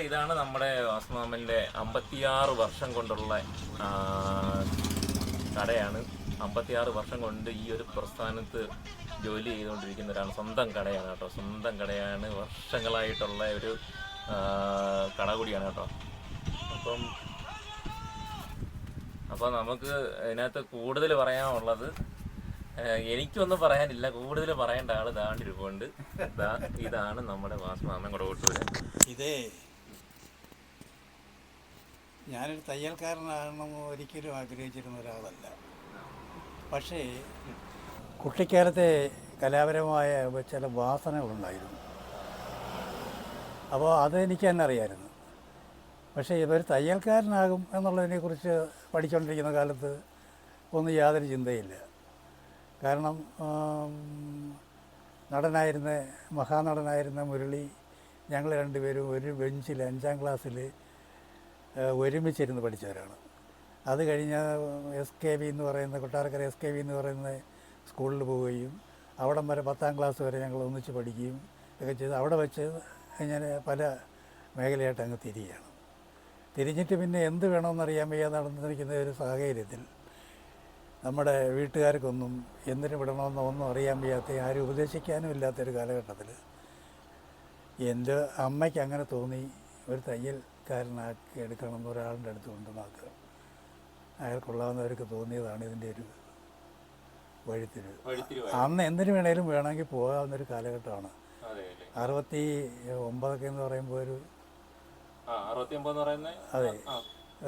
ഇതാണ് നമ്മുടെ വാസ്മാമൻ്റെ 56 വർഷം കൊണ്ടുള്ള കടയാണ്. 56 വർഷം കൊണ്ട് ഈ ഒരു പ്രസ്ഥാനത്ത് ജോലി ചെയ്തുകൊണ്ടിരിക്കുന്ന ഒരാൾ. സ്വന്തം കടയാണ് കേട്ടോ, സ്വന്തം കടയാണ്, വർഷങ്ങളായിട്ടുള്ള ഒരു കട കൂടിയാണ് കേട്ടോ. അപ്പം നമുക്ക് ഇതിനകത്ത് കൂടുതൽ പറയാനുള്ളത് എനിക്കൊന്നും പറയാനില്ല. കൂടുതൽ പറയേണ്ട ആൾ ദാണ്ടിരിപ്പുണ്ട്. ഇതാണ് നമ്മുടെ വാസ്മാമൻ കൊടകോട്ടൂര്. ഇതേ ഞാനൊരു തയ്യൽക്കാരനാകണമെന്ന് ഒരിക്കലും ആഗ്രഹിച്ചിരുന്ന ഒരാളല്ല. പക്ഷേ കുട്ടിക്കാലത്തെ കലാപരമായ ചില വാസനകളുണ്ടായിരുന്നു. അപ്പോൾ അതെനിക്ക് തന്നെ അറിയാമായിരുന്നു. പക്ഷേ ഇതൊരു തയ്യൽക്കാരനാകും എന്നുള്ളതിനെക്കുറിച്ച് പഠിച്ചുകൊണ്ടിരിക്കുന്ന കാലത്ത് ഒന്നും യാതൊരു ചിന്തയില്ല. കാരണം മഹാനടനായിരുന്ന മുരളി, ഞങ്ങൾ രണ്ടുപേരും ഒരു ബെഞ്ചിൽ 5ാം ക്ലാസ്സിൽ ഒരുമിച്ചിരുന്ന് പഠിച്ചവരാണ്. അത് കഴിഞ്ഞ് SKV എന്ന് പറയുന്ന കൊട്ടാരക്കര SKV എന്ന് പറയുന്ന സ്കൂളിൽ പോവുകയും അവിടം വരെ 10ാം ക്ലാസ് വരെ ഞങ്ങൾ ഒന്നിച്ച് പഠിക്കുകയും ഒക്കെ ചെയ്ത് അവിടെ വെച്ച് ഇങ്ങനെ പല മേഖലയായിട്ട് അങ്ങ് തിരിയുകയാണ്. തിരിഞ്ഞിട്ട് പിന്നെ എന്ത് വേണമെന്നറിയാൻ വയ്യാതെ നടന്നിരിക്കുന്ന ഒരു സാഹചര്യത്തിൽ നമ്മുടെ വീട്ടുകാർക്കൊന്നും എന്തിനു വിടണമെന്നോ ഒന്നും അറിയാൻ വയ്യാത്ത, ആരും ഉപദേശിക്കാനും ഇല്ലാത്തൊരു കാലഘട്ടത്തിൽ എൻ്റെ അമ്മയ്ക്ക് അങ്ങനെ തോന്നി, ഒരു തയ്യൽക്കാരനാക്കി എടുക്കണമെന്ന് ഒരാളുടെ അടുത്ത് കൊണ്ടുവന്നാക്കുക. അയാൾക്കുള്ളാവുന്നവർക്ക് തോന്നിയതാണ് ഇതിൻ്റെ ഒരു വഴിത്തിരിവ്. അന്ന് എന്തിനു വേണമെങ്കിൽ പോകാവുന്നൊരു കാലഘട്ടമാണ്. 69 എന്ന് പറയുമ്പോൾ അതെ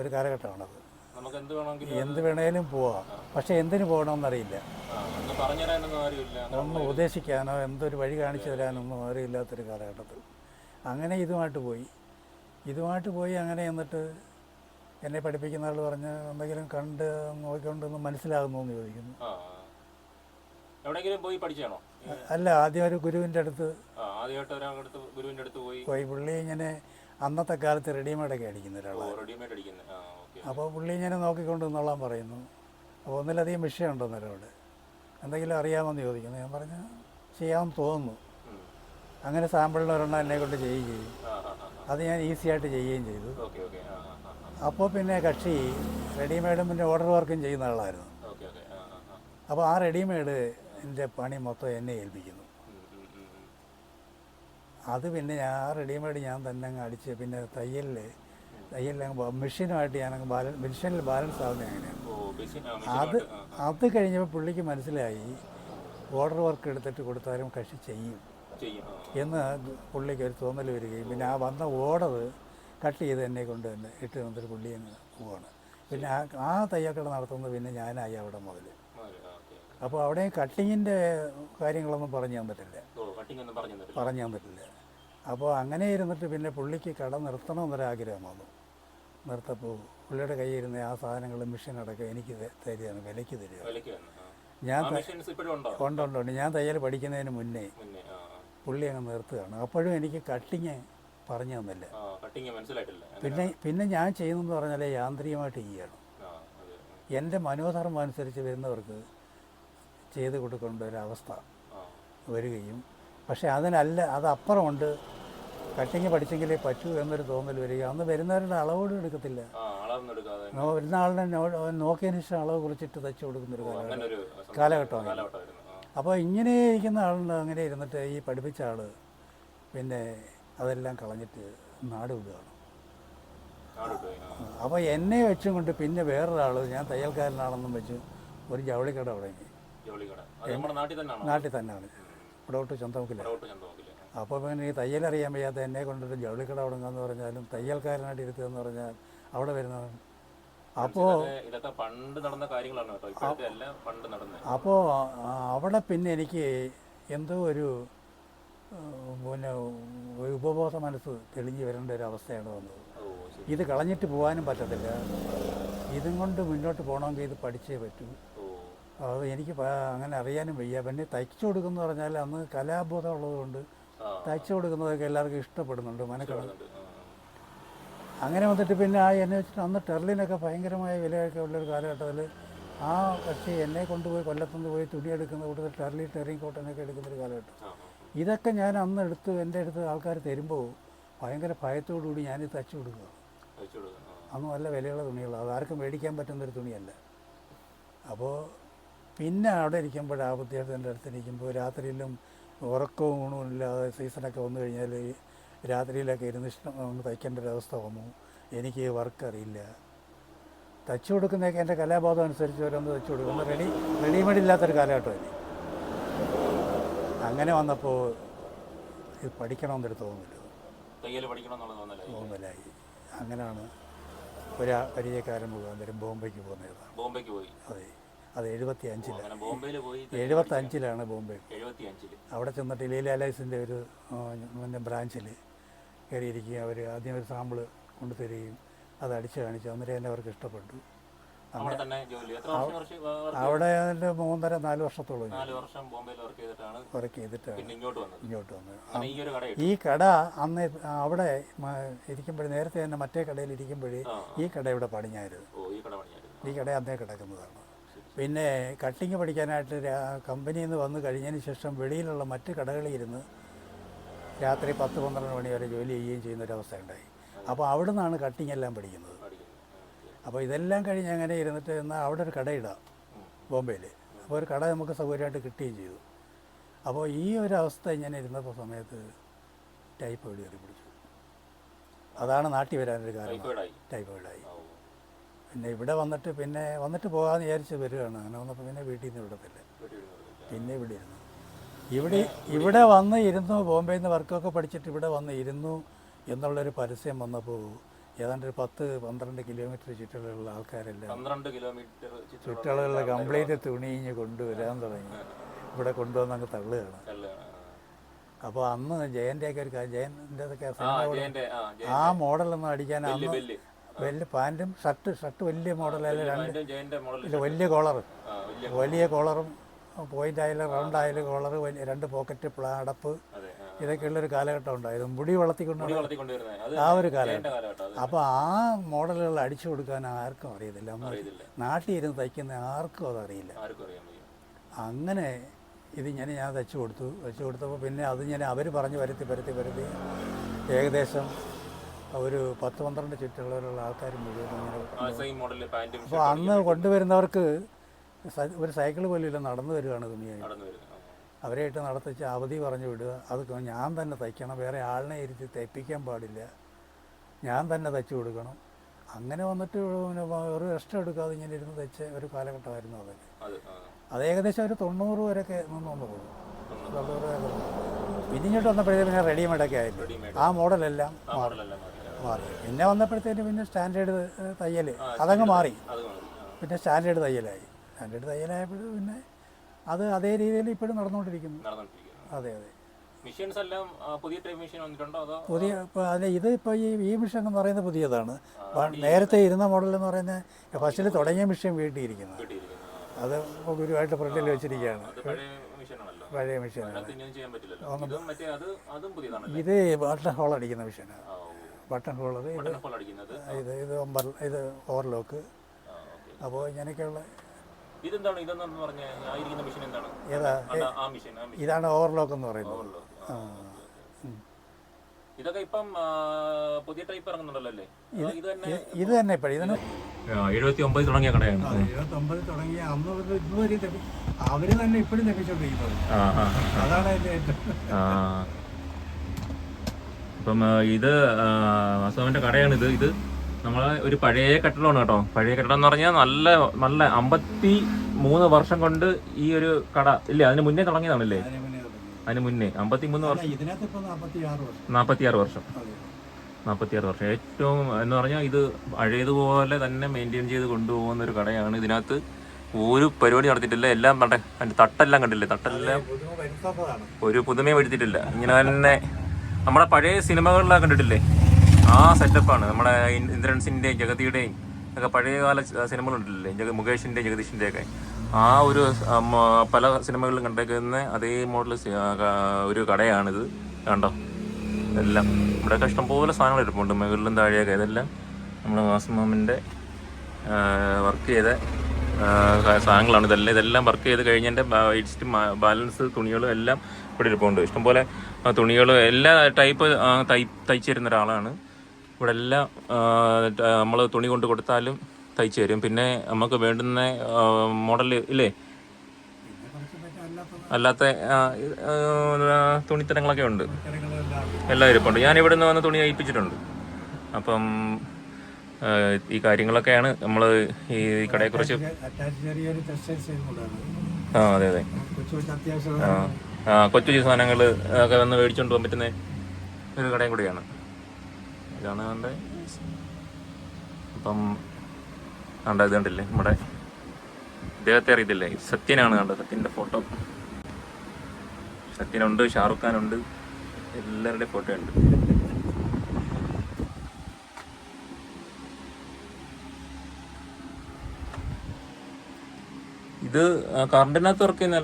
ഒരു കാലഘട്ടമാണത്. എന്ത് വേണേലും പോവാം. പക്ഷെ എന്തിനു പോകണമെന്നറിയില്ല. ഒന്നും ഉപദേശിക്കാനോ എന്തൊരു വഴി കാണിച്ചു തരാനൊന്നും അറിയില്ലാത്തൊരു കാലഘട്ടത്തിൽ അങ്ങനെ ഇതുമായിട്ട് പോയി അങ്ങനെ എന്നിട്ട് എന്നെ പഠിപ്പിക്കുന്ന ആൾ പറഞ്ഞ് എന്തെങ്കിലും കണ്ട് നോക്കിക്കൊണ്ടൊന്നും മനസ്സിലാകുന്നു എന്ന് ചോദിക്കുന്നു. അല്ല, ആദ്യം ഒരു ഗുരുവിൻ്റെ അടുത്ത് പോയി. പുള്ളി ഇങ്ങനെ അന്നത്തെ കാലത്ത് റെഡിമെയ്ഡൊക്കെ അടിക്കുന്ന ഒരാളാണ്. അപ്പോൾ പുള്ളി ഇങ്ങനെ നോക്കിക്കൊണ്ട് നിന്നോളാൻ പറയുന്നു. അപ്പോൾ ഒന്നിലധികം വിഷയമുണ്ടോ എന്നോട്, എന്തെങ്കിലും അറിയാമെന്ന് ചോദിക്കുന്നു. ഞാൻ പറഞ്ഞു ചെയ്യാമെന്ന് തോന്നുന്നു. അങ്ങനെ സാമ്പിളിന് ഒരെണ്ണം എന്നെ കൊണ്ട് ചെയ്യുകയും അത് ഞാൻ ഈസിയായിട്ട് ചെയ്യുകയും ചെയ്തു. അപ്പോൾ പിന്നെ കക്ഷി റെഡിമെയ്ഡും പിന്നെ ഓർഡർ വർക്കും ചെയ്യുന്ന ആളായിരുന്നു. അപ്പോൾ ആ റെഡിമെയ്ഡിൻ്റെ പണി മൊത്തം എന്നെ ഏൽപ്പിക്കുന്നു. അത് പിന്നെ ആ റെഡിമെയ്ഡ് ഞാൻ തന്നെ അങ്ങ് അടിച്ച് പിന്നെ തയ്യലിൽ മെഷീനുമായിട്ട് ഞാനങ്ങ് മെഷീനിൽ ബാലൻസ് ആവുന്നത് അങ്ങനെയാണ്. അത് കഴിഞ്ഞപ്പോൾ പുള്ളിക്ക് മനസ്സിലായി ഓർഡർ വർക്ക് എടുത്തിട്ട് കൊടുത്താലും കക്ഷി ചെയ്യും എന്ന് പുള്ളിക്ക് ഒരു തോന്നൽ വരികയും പിന്നെ ആ വന്ന ഓർഡർ കട്ട് ചെയ്ത് എന്നെ കൊണ്ട് തന്നെ ഇട്ട് തന്നിട്ട് പുള്ളി അങ്ങ് പോവാണ്. പിന്നെ ആ തയ്യൽക്കട നടത്തുന്നത് പിന്നെ ഞാനായി അവിടെ മുതൽ. അപ്പോൾ അവിടെ കട്ടിങ്ങിൻ്റെ കാര്യങ്ങളൊന്നും പറഞ്ഞു തരാൻ പറ്റില്ല. അപ്പോൾ അങ്ങനെ ഇരുന്നിട്ട് പിന്നെ പുള്ളിക്ക് കട നിർത്തണമെന്നൊരാഗ്രഹം വന്നു. നിർത്തപ്പോൾ പുള്ളിയുടെ കയ്യിൽ ഇരുന്ന ആ സാധനങ്ങൾ മെഷീനടക്കം എനിക്ക് തരികയാണ്, വിലയ്ക്ക് തരിക. ഉണ്ട്. ഞാൻ തയ്യൽ പഠിക്കുന്നതിന് മുന്നേ പുള്ളി അങ്ങ് നിർത്തുകയാണ്. അപ്പോഴും എനിക്ക് കട്ടിങ് പറഞ്ഞു തന്നില്ല. പിന്നെ ഞാൻ ചെയ്യുന്നതെന്ന് പറഞ്ഞാൽ യാന്ത്രികമായിട്ട് ചെയ്യുകയാണ്. എൻ്റെ മനോധർമ്മം അനുസരിച്ച് വരുന്നവർക്ക് ചെയ്ത് കൊടുക്കേണ്ട ഒരവസ്ഥ വരികയും പക്ഷേ അതപ്പുറമുണ്ട്. കട്ടിങ് പഠിച്ചെങ്കിലേ പറ്റൂ എന്നൊരു തോന്നൽ വരിക. അന്ന് വരുന്നവരുടെ അളവോട് എടുക്കത്തില്ല. വരുന്ന ആളിനെ നോക്കിയതിന് ശേഷം അളവ് കുറിച്ചിട്ട് തയ്ച്ചു കൊടുക്കുന്നൊരു കാലഘട്ടമാണ്. അപ്പോൾ ഇങ്ങനെ ഇരിക്കുന്ന ആളുണ്ട്. അങ്ങനെ ഇരുന്നിട്ട് ഈ പഠിപ്പിച്ച ആൾ പിന്നെ അതെല്ലാം കളഞ്ഞിട്ട് നാട് വിടുകയാണ്. അപ്പോൾ എന്നെ വെച്ചും കൊണ്ട് പിന്നെ വേറൊരാൾ, ഞാൻ തയ്യൽക്കാരനാണെന്നും വെച്ച് ഒരു ജൗളിക്കട തുടങ്ങി. നാട്ടിൽ തന്നെയാണ്, ഇവിടോട്ട് ചന്തമുക്കില്ല. അപ്പോൾ പിന്നെ ഈ തയ്യലറിയാൻ വയ്യാത്ത എന്നെ കൊണ്ടൊരു ജൗളിക്കട തുടങ്ങുകയെന്ന് പറഞ്ഞാലും തയ്യൽക്കാരനായിട്ട് ഇരുത്തുക എന്ന് പറഞ്ഞാൽ അവിടെ വരുന്നതാണ്. അപ്പോൾ അവിടെ പിന്നെ എനിക്ക് എന്തോ ഒരു പിന്നെ ഉപബോധ മനസ്സ് തെളിഞ്ഞു വരേണ്ട ഒരു അവസ്ഥയാണ് വന്നത്. ഇത് കളഞ്ഞിട്ട് പോകാനും പറ്റത്തില്ല. ഇതും കൊണ്ട് മുന്നോട്ട് പോകണമെങ്കിൽ ഇത് പഠിച്ചേ പറ്റൂ. അത് എനിക്ക് അങ്ങനെ അറിയാനും വയ്യ. പിന്നെ തയ്ച്ചു കൊടുക്കുമെന്ന് പറഞ്ഞാൽ അന്ന് കലാബോധം ഉള്ളതുകൊണ്ട് തയ്ച്ചു കൊടുക്കുന്നതൊക്കെ എല്ലാവർക്കും ഇഷ്ടപ്പെടുന്നുണ്ട്, മനക്കട. അങ്ങനെ വന്നിട്ട് പിന്നെ എന്നെ വെച്ചിട്ട് അന്ന് ടെർലിനൊക്കെ ഭയങ്കരമായ വിലയൊക്കെ ഉള്ളൊരു കാലഘട്ടത്തിൽ ആ കക്ഷി എന്നെ കൊണ്ടുപോയി കൊല്ലത്തുനിന്ന് പോയി തുണിയെടുക്കുന്ന കൂട്ടത്തിൽ ടെറിങ് കോട്ടനൊക്കെ എടുക്കുന്നൊരു കാലഘട്ടം. ഇതൊക്കെ ഞാൻ അന്ന് എൻ്റെ അടുത്ത് ആൾക്കാർ തരുമ്പോൾ ഭയങ്കര ഭയത്തോടുകൂടി ഞാനിത് തച്ചു കൊടുക്കുക. അന്ന് നല്ല വിലയുള്ള തുണികളാണ്, അതാർക്കും മേടിക്കാൻ പറ്റുന്നൊരു തുണിയല്ല. അപ്പോൾ പിന്നെ അവിടെ ഇരിക്കുമ്പോൾ ആ വിദ്യാർത്ഥിൻ്റെ അടുത്തിരിക്കുമ്പോൾ രാത്രിയിലും ഉറക്കവും ഊണും ഇല്ലാതെ സീസണൊക്കെ വന്നു കഴിഞ്ഞാൽ രാത്രിയിലൊക്കെ ഇരുന്ന് ഇഷ്ടം തയ്ക്കേണ്ട ഒരവസ്ഥ വന്നു. എനിക്ക് വർക്ക് അറിയില്ല. തച്ചു കൊടുക്കുന്നതൊക്കെ എൻ്റെ കലാബോധം അനുസരിച്ച് ഓരോന്ന് തച്ചു കൊടുക്കും. ഒന്ന് റെഡിമെയ്ഡ് ഇല്ലാത്തൊരു കാലഘട്ടമല്ലേ. അങ്ങനെ വന്നപ്പോൾ ഇത് പഠിക്കണമെന്നൊരു തോന്നലായി. അങ്ങനെയാണ് ഒരു പരിചയക്കാരൻ മുഖാന്തരം ബോംബെക്ക് പോകുന്നതാണ്. ബോംബെക്ക് പോയി? അതെ, അത് 75-ലാണ്. ബോംബെയിൽ പോയി 75-ലാണ് ബോംബെ. 75-ൽ അവിടെ ചെന്നിട്ട് ലീല അലൈസിൻ്റെ ഒരു ബ്രാഞ്ചിൽ കയറിയിരിക്കുകയും അവർ ആദ്യം ഒരു സാമ്പിൾ കൊണ്ടുതരികയും അത് അടിച്ച് കാണിച്ചു. അന്നേരം തന്നെ അവർക്ക് ഇഷ്ടപ്പെട്ടു. അവിടെ അവിടെ 3.5-4 വർഷത്തോളം വർക്ക് ചെയ്തിട്ടാണ് ഇങ്ങോട്ട് വന്നത്. ഈ കട അന്ന് അവിടെ ഇരിക്കുമ്പോഴേ, നേരത്തെ തന്നെ മറ്റേ കടയിൽ ഇരിക്കുമ്പോഴേ ഈ കട ഇവിടെ പണിഞ്ഞായിരുന്നു. ഈ കട അന്നേ കിടക്കുന്നതാണ്. പിന്നെ കട്ടിങ് പഠിക്കാനായിട്ട് കമ്പനിയിൽ നിന്ന് വന്നു കഴിഞ്ഞതിന് ശേഷം വെളിയിലുള്ള മറ്റ് കടകളിൽ ഇരുന്ന് രാത്രി 10-12 മണി വരെ ജോലി ചെയ്യുകയും ചെയ്യുന്നൊരവസ്ഥ ഉണ്ടായി. അപ്പോൾ അവിടെ നിന്നാണ് കട്ടിങ് എല്ലാം പഠിക്കുന്നത്. അപ്പോൾ ഇതെല്ലാം കഴിഞ്ഞ് അങ്ങനെ ഇരുന്നിട്ട് എന്നാൽ അവിടെ ഒരു കടയിടാം ബോംബെയിൽ. അപ്പോൾ ഒരു കട നമുക്ക് സൗകര്യമായിട്ട് കിട്ടുകയും ചെയ്തു. അപ്പോൾ ഈ ഒരു അവസ്ഥ ഇങ്ങനെ ഇരുന്നപ്പോൾ സമയത്ത് ടൈഫോയിഡ് കയറി പിടിച്ചു. അതാണ് നാട്ടിൽ വരാനൊരു കാരണം. ടൈഫോയിഡായി. പിന്നെ ഇവിടെ വന്നിട്ട് പോകാമെന്ന് വിചാരിച്ച് വരികയാണ്. അങ്ങനെ വന്നപ്പോൾ പിന്നെ വീട്ടിൽ നിന്ന് വിടത്തില്ല. പിന്നെ ഇവിടെ വന്ന് ഇരുന്നു. ബോംബെയിൽ നിന്ന് വർക്കൊക്കെ പഠിച്ചിട്ട് ഇവിടെ വന്ന് ഇരുന്നു എന്നുള്ളൊരു പരസ്യം വന്നപ്പോൾ ഏതാണ്ട് ഒരു 10-12 കിലോമീറ്റർ ചുറ്റളവുള്ള ആൾക്കാരെല്ലാം 12 കിലോമീറ്റർ ചുറ്റളവുള്ള കംപ്ലീറ്റ് തുണിഞ്ഞ് കൊണ്ടുവരാൻ തുടങ്ങി. ഇവിടെ കൊണ്ടുവന്ന് അങ്ങ് തള്ളുകയാണ്. അപ്പോൾ അന്ന് ജയൻ്റെയൊക്കെ ഒരു ജയൻ്റെതൊക്കെ ആ മോഡലൊന്നും അടിക്കാൻ അന്ന് വലിയ പാൻറ്റും ഷർട്ട് വലിയ മോഡലായാലും വലിയ കോളറും പോയിൻ്റ് ആയാലും റൗണ്ട് ആയാലും കോളർ, 2 പോക്കറ്റ്, അടപ്പ്, ഇതൊക്കെയുള്ളൊരു കാലഘട്ടം ഉണ്ടായിരുന്നു. മുടി വളർത്തിക്കൊണ്ടുവരുന്ന ആ ഒരു കാലഘട്ടം. അപ്പോൾ ആ മോഡലുകൾ അടിച്ചു കൊടുക്കാൻ ആർക്കും അറിയത്തില്ല. നാട്ടിൽ ഇരുന്ന് തയ്ക്കുന്ന ആർക്കും അതറിയില്ല. അങ്ങനെ ഇത് ഞാൻ തയ്ച്ചു കൊടുത്തപ്പോൾ പിന്നെ അത് അവർ പറഞ്ഞ് വരുത്തി ഏകദേശം ഒരു 10-12 ചുറ്റുള്ളവരുള്ള ആൾക്കാർ മുഴുവൻ ഇങ്ങനെ. അപ്പോൾ അന്ന് കൊണ്ടുവരുന്നവർക്ക് ഒരു സൈക്കിൾ പോലും ഇല്ല, നടന്നു വരികയാണ് തുണിയായിട്ട്. അവരെയിട്ട് നടത്തിച്ച് അവധി പറഞ്ഞു വിടുക. അത് ഞാൻ തന്നെ തയ്ക്കണം, വേറെ ആളിനെ ഇരുത്തി തയ്പ്പിക്കാൻ പാടില്ല, ഞാൻ തന്നെ തയ്ച്ചു കൊടുക്കണം. അങ്ങനെ വന്നിട്ട് ഒരു റെസ്റ്റ് എടുക്കാതെ ഇങ്ങനെ ഇരുന്ന് തയ്ച്ച ഒരു കാലഘട്ടമായിരുന്നു അതൊക്കെ. അത് ഏകദേശം ഒരു 90 വരെയൊക്കെ നിന്ന് പോകും. 90 വരെ പിന്നെ ഇങ്ങോട്ട് വന്നപ്പോഴത്തേക്ക് പിന്നെ റെഡിമെയ്ഡൊക്കെ ആയിരുന്നു. ആ മോഡലെല്ലാം മാറി. പിന്നെ വന്നപ്പോഴത്തേന് പിന്നെ സ്റ്റാൻഡേർഡ് തയ്യൽ അതങ്ങ് മാറി. പിന്നെ സ്റ്റാൻഡേർഡ് തയ്യലായപ്പോൾ പിന്നെ അത് അതേ രീതിയിൽ ഇപ്പോഴും നടന്നുകൊണ്ടിരിക്കുന്നു. അതെ. മെഷീൻസ് എല്ലാം പുതിയ ടൈപ്പ് മെഷീൻ വന്നിട്ടുണ്ടോ അതോ അതെ, ഇത് ഇപ്പോൾ ഈ മെഷീൻ എന്ന് പറയുന്നത് പുതിയതാണ്. നേരത്തെ ഇരുന്ന മോഡൽ എന്ന് പറയുന്നത് ഫസ്റ്റിൽ തുടങ്ങിയ മെഷീൻ വീട്ടിയിരിക്കുന്നത്. അത് ഗുരുവായിട്ട് ഫ്രണ്ടിൽ വെച്ചിരിക്കുകയാണ്. പഴയ മെഷീനാണ്. ഇത് ബട്ടൺ ഹോൾ അടിക്കുന്ന മെഷീനാണ്. ബട്ടൺ ഹോളർ ഇത് ഓവർലോക്ക്. അപ്പോൾ ഇങ്ങനെയൊക്കെയുള്ള ഇതാണ് ഓവർലോക്ക് എന്ന് പറയുന്നത്. ഇതൊക്കെ ഇപ്പം പുതിയ ടൈപ്പ് ഇറങ്ങുന്നുണ്ടല്ലോ അല്ലേ? ഇത് തന്നെ ഇപ്പോഴും ഇതിന് 79 തുടങ്ങിയ കടയാണ്. 79 തുടങ്ങിയ അന്ന് ഇതുവരെ അവര് തന്നെ ഇപ്പോഴും തെപ്പിച്ചോണ്ടിരിക്കുന്നത്. അതാണ് അതിന്റെ ഏറ്റവും. ഇപ്പം ഇത് വാസവന്റെ കടയാണിത്. ഇത് നമ്മളെ ഒരു പഴയ കെട്ടിടമാണ് കേട്ടോ. പഴയ കെട്ടിടം എന്ന് പറഞ്ഞാൽ നല്ല 53 വർഷം കൊണ്ട് ഈ ഒരു കട ഇല്ലേ? അതിന് മുന്നേ തുടങ്ങിയതാണല്ലേ? അതിന് മുന്നേ 53 വർഷം. 46 വർഷം. 46 വർഷം. ഏറ്റവും എന്ന് പറഞ്ഞാൽ ഇത് പഴയതുപോലെ തന്നെ മെയിൻറ്റെയിൻ ചെയ്ത് കൊണ്ടുപോകുന്ന ഒരു കടയാണ്. ഇതിനകത്ത് ഒരു പരിപാടി നടത്തിയിട്ടില്ല. എല്ലാം അതിൻ്റെ തട്ടെല്ലാം കണ്ടില്ലേ? തട്ടെല്ലാം ഒരു പുതുമയും വരുത്തിയിട്ടില്ല. ഇങ്ങനെ തന്നെ നമ്മുടെ പഴയ സിനിമകളിലൊക്കെ കണ്ടിട്ടില്ലേ? ആ സെറ്റപ്പാണ്. നമ്മുടെ ഇന്ദ്രൻസിൻ്റെയും ജഗതിയുടെയും ഒക്കെ പഴയകാല സിനിമകളുണ്ടല്ലേ, മുകേഷിൻ്റെ ജഗദീഷിൻ്റെ ഒക്കെ ആ ഒരു പല സിനിമകളിലും കണ്ടേക്കുന്ന അതേ മോഡൽ ഒരു കടയാണിത്. കണ്ടോ? എല്ലാം ഇവിടെയൊക്കെ ഇഷ്ടംപോലെ സാധനങ്ങൾ ഇരിപ്പുണ്ട്, മുകളിലും താഴെയൊക്കെ. ഇതെല്ലാം നമ്മുടെ വാസുമാമിൻ്റെ വർക്ക് ചെയ്ത സാധനങ്ങളാണ് ഇതെല്ലാം വർക്ക് ചെയ്ത് കഴിഞ്ഞതിൻ്റെ വേസ്റ്റ് ബാലൻസ് തുണികളും എല്ലാം ഇവിടെ ഇരിപ്പുണ്ട്. ഇഷ്ടംപോലെ തുണികൾ എല്ലാ ടൈപ്പ് തയ്ച്ചു തരുന്ന ഒരാളാണ്. ഇവിടെ എല്ലാം നമ്മൾ തുണി കൊണ്ട് കൊടുത്താലും തയ്ച്ചു തരും. പിന്നെ നമുക്ക് വേണ്ടുന്ന മോഡൽ ഇല്ലേ, അല്ലാത്ത തുണിത്തരങ്ങളൊക്കെ ഉണ്ട്, എല്ലാം ഇരിപ്പുണ്ട്. ഞാൻ ഇവിടെ നിന്ന് വന്ന് തുണി തയ്പ്പിച്ചിട്ടുണ്ട്. അപ്പം ഈ കാര്യങ്ങളൊക്കെയാണ് നമ്മൾ ഈ കടയെക്കുറിച്ച്. ആ അതെ അതെ, കൊച്ചു സാധനങ്ങൾ ഒക്കെ വന്ന് മേടിച്ചുകൊണ്ട് പോകാൻ പറ്റുന്ന ഒരു കടയും കൂടിയാണ്. ഇതാണ് കണ്ടേ. അപ്പം കണ്ട ഇത് കണ്ടില്ലേ, നമ്മുടെ ഇദ്ദേഹത്തെ അറിയത്തില്ലേ, സത്യനാണ് കണ്ടത്. സത്യൻ്റെ ഫോട്ടോ, സത്യനുണ്ട്, ഷാറുഖ് ഖാൻ ഉണ്ട്, എല്ലാവരുടെയും ഫോട്ടോ ഉണ്ട്. ഇത് കറണ്ടിനകത്ത് വർക്ക് ചെയ്യുന്ന,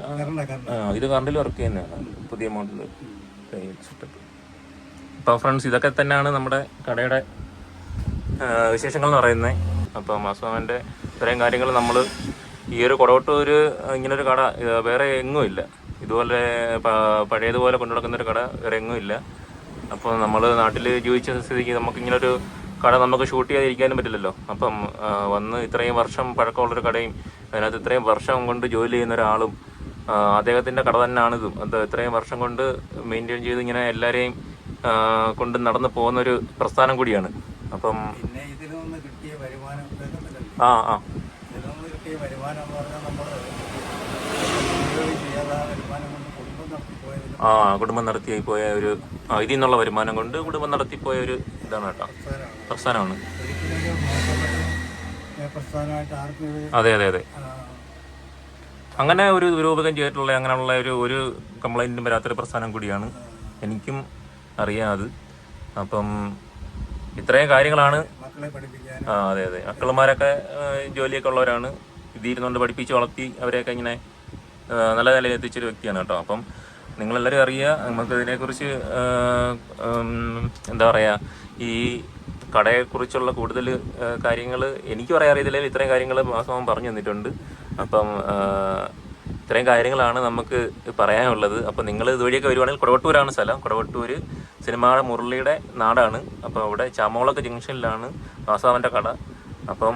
ഇത് കറണ്ടിൽ വർക്ക് ചെയ്യുന്നതാണ് പുതിയ മോഡൽ സെറ്റപ്പ്. അപ്പം ഫ്രണ്ട്സ്, ഇതൊക്കെ തന്നെയാണ് നമ്മുടെ കടയുടെ വിശേഷങ്ങൾ എന്ന് പറയുന്നത്. അപ്പം മാസ്വാമൻ്റെ ഇത്രയും കാര്യങ്ങൾ നമ്മൾ ഈ ഒരു കൊടവട്ടൂര് ഇങ്ങനൊരു കട വേറെ എങ്ങും ഇല്ല. ഇതുപോലെ പഴയതുപോലെ കൊണ്ടു നടക്കുന്നൊരു കട വേറെ എങ്ങും ഇല്ല. അപ്പോൾ നമ്മൾ നാട്ടിൽ ജീവിച്ച സ്ഥിതിക്ക് നമുക്കിങ്ങനൊരു കട നമുക്ക് ഷൂട്ട് ചെയ്യാതിരിക്കാനും പറ്റില്ലല്ലോ. അപ്പം വന്ന് ഇത്രയും വർഷം പഴക്കമുള്ളൊരു കടയും അതിനകത്ത് ഇത്രയും വർഷം കൊണ്ട് ജോലി ചെയ്യുന്ന ഒരാളും അദ്ദേഹത്തിൻ്റെ കട തന്നെയാണിതും. അത് ഇത്രയും വർഷം കൊണ്ട് മെയിൻറ്റെയിൻ ചെയ്ത് ഇങ്ങനെ എല്ലാവരെയും കൊണ്ട് നടന്നു പോകുന്നൊരു പ്രസ്ഥാനം കൂടിയാണ്. അപ്പം കുടുംബം നടത്തി പോയ ഒരു ഇതിൽ നിന്നുള്ള വരുമാനം കൊണ്ട് കുടുംബം നടത്തിപ്പോയ ഒരു ഇതാണ് കേട്ടോ, പ്രസ്ഥാനമാണ്. അതെ അതെ അതെ, അങ്ങനെ ഒരു രൂപകം ചെയ്തിട്ടുള്ള അങ്ങനെയുള്ള ഒരു കംപ്ലൈൻറ്റും വരാത്തൊരു പ്രസ്ഥാനം കൂടിയാണ്. എനിക്കും അറിയാം അത്. അപ്പം ഇത്രയും കാര്യങ്ങളാണ്. അതെ അതെ, മക്കളുമാരൊക്കെ ജോലിയൊക്കെ ഉള്ളവരാണ്. ഇതിരുന്നുകൊണ്ട് പഠിപ്പിച്ച് വളർത്തി അവരെയൊക്കെ ഇങ്ങനെ നല്ല നിലയിൽ എത്തിച്ചൊരു വ്യക്തിയാണ് കേട്ടോ. അപ്പം നിങ്ങളെല്ലാവരും അറിയുക, നമുക്ക് ഇതിനെക്കുറിച്ച് എന്താ പറയുക, ഈ കടയെക്കുറിച്ചുള്ള കൂടുതൽ കാര്യങ്ങൾ എനിക്ക് പറയാൻ അറിയത്തില്ലെങ്കിൽ ഇത്രയും കാര്യങ്ങൾ മാസം പറഞ്ഞു തന്നിട്ടുണ്ട്. അപ്പം ഇത്രയും കാര്യങ്ങളാണ് നമുക്ക് പറയാനുള്ളത്. അപ്പം നിങ്ങൾ ഇതുവഴിയൊക്കെ വരുവാണെങ്കിൽ, കൊടവട്ടൂരാണ് സ്ഥലം. കൊടവട്ടൂർ സിനിമ മുരളിയുടെ നാടാണ്. അപ്പോൾ അവിടെ ചാമോളൊക്കെ ജംഗ്ഷനിലാണ് വാസാവൻ്റെ കട. അപ്പം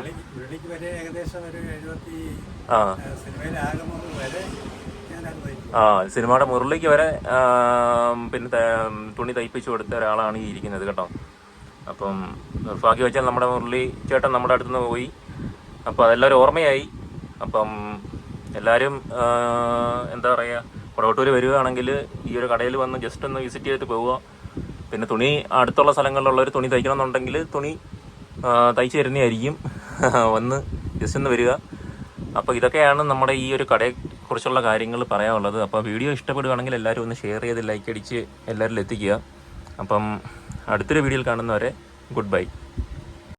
സിനിമയുടെ മുരളിക്ക് വരെ പിന്നെ തുണി തയ്പ്പിച്ചു കൊടുത്ത ഒരാളാണ് ഈ ഇരിക്കുന്നത് കേട്ടോ. അപ്പം നിർഭാഗ്യം വെച്ചാൽ നമ്മുടെ മുരളി ചേട്ടൻ നമ്മുടെ അടുത്തുനിന്ന് പോയി. അപ്പോൾ അതെല്ലാവരും ഓർമ്മയായി. അപ്പം എല്ലാവരും എന്താ പറയുക, കൊടവട്ടൂർ വരികയാണെങ്കിൽ ഈ ഒരു കടയിൽ വന്ന് ജസ്റ്റ് ഒന്ന് വിസിറ്റ് ചെയ്തിട്ട് പോവുക. പിന്നെ തുണി അടുത്തുള്ള സ്ഥലങ്ങളിലുള്ളവർ തുണി തയ്ക്കണമെന്നുണ്ടെങ്കിൽ തുണി തയ്ച്ചു തരുന്നതായിരിക്കും. വന്ന് ജസ്റ്റ് ഒന്ന് വരിക. അപ്പോൾ ഇതൊക്കെയാണ് നമ്മുടെ ഈ ഒരു കടയെക്കുറിച്ചുള്ള കാര്യങ്ങൾ പറയാനുള്ളത്. അപ്പോൾ വീഡിയോ ഇഷ്ടപ്പെടുകയാണെങ്കിൽ എല്ലാവരും ഒന്ന് ഷെയർ ചെയ്ത് ലൈക്ക് അടിച്ച് എല്ലാവരിലും എത്തിക്കുക. അപ്പം അടുത്തൊരു വീഡിയോയിൽ കാണുന്നവരെ ഗുഡ് ബൈ.